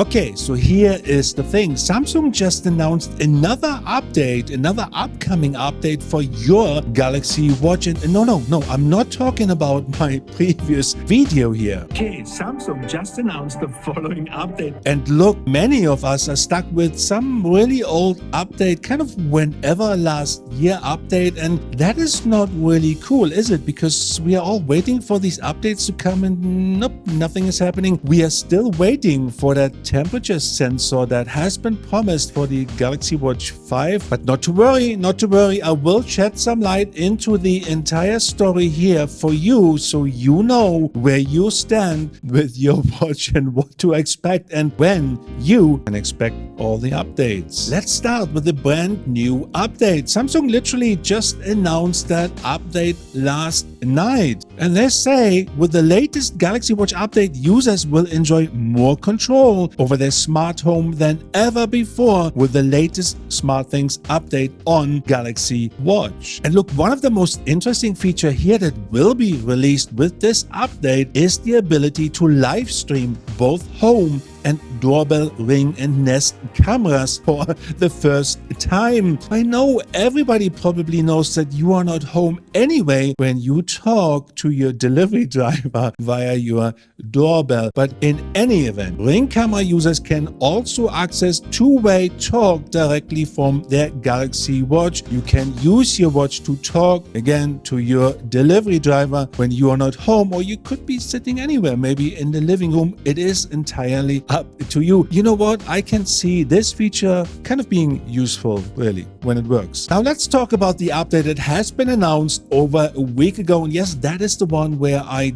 Okay, so here is the thing. Samsung just announced another update, another upcoming update for your Galaxy Watch. And no, I'm not talking about my previous video here. Okay, Samsung just announced the following update. And look, many of us are stuck with some really old update, kind of whenever last year update. And that is not really cool, is it? Because we are all waiting for these updates to come and nope, nothing is happening. We are still waiting for that temperature sensor that has been promised for the Galaxy Watch 5. But not to worry, I will shed some light into the entire story here for you, so you know where you stand with your watch and what to expect and when you can expect all the updates. Let's start with the brand new update. Samsung literally just announced that update last night. And they say with the latest Galaxy Watch update, users will enjoy more control over their smart home than ever before with the latest SmartThings update on Galaxy Watch. And look, one of the most interesting features here that will be released with this update is the ability to live stream both home and doorbell, Ring and Nest cameras for the first time. I know everybody probably knows that you are not home anyway when you talk to your delivery driver via your doorbell. But in any event, Ring camera users can also access two-way talk directly from their Galaxy Watch. You can use your watch to talk again to your delivery driver when you are not home, or you could be sitting anywhere, maybe in the living room. It is entirely up to you. You know what? I can see this feature kind of being useful, really, when it works. Now let's talk about the update that has been announced over a week ago. And yes, that is the one where I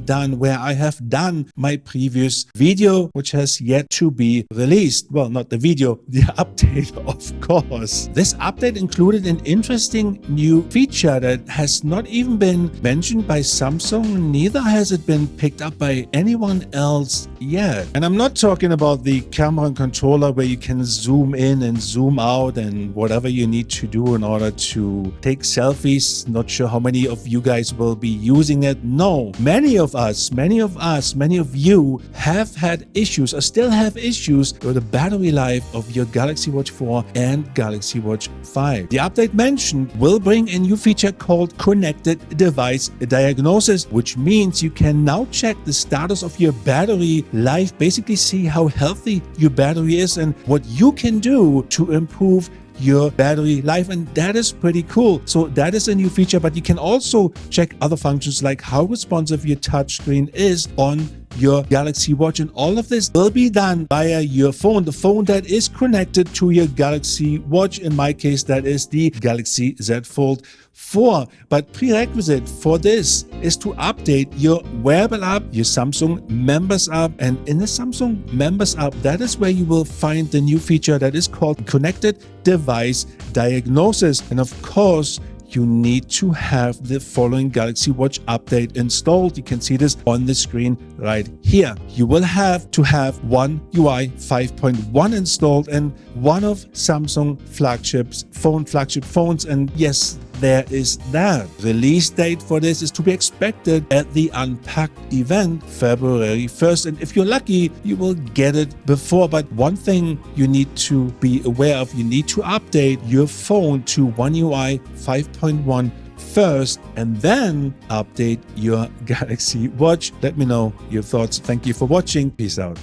have done my previous video, which has yet to be released. Well, not the video, the update, of course. This update included an interesting new feature that has not even been mentioned by Samsung, neither has it been picked up by anyone else yet. And I'm not talking about the camera and controller where you can zoom in and zoom out and whatever you need to do in order to take selfies. Not sure how many of you guys will be using it. No, many of you have had issues or still have issues with the battery life of your Galaxy Watch 4 and Galaxy Watch 5. The update mentioned will bring a new feature called Connected Device Diagnosis, which means you can now check the status of your battery life, basically see how healthy your battery is and what you can do to improve your battery life. And that is pretty cool. So that is a new feature, but you can also check other functions like how responsive your touchscreen is on your Galaxy Watch, and all of this will be done via your phone, the phone that is connected to your Galaxy Watch. In my case, that is the Galaxy Z Fold 4. But prerequisite for this is to update your wearable app, your Samsung Members app, and in the Samsung Members app, that is where you will find the new feature that is called Connected Device Diagnosis. And of course, you need to have the following Galaxy Watch update installed. You can see this on the screen right here. You will have to have One UI 5.1 installed and one of Samsung flagship phones. And yes, there is that. Release date for this is to be expected at the Unpacked event February 1st. And if you're lucky, you will get it before. But one thing you need to be aware of, you need to update your phone to One UI 5.1 first and then update your Galaxy Watch. Let me know your thoughts. Thank you for watching. Peace out.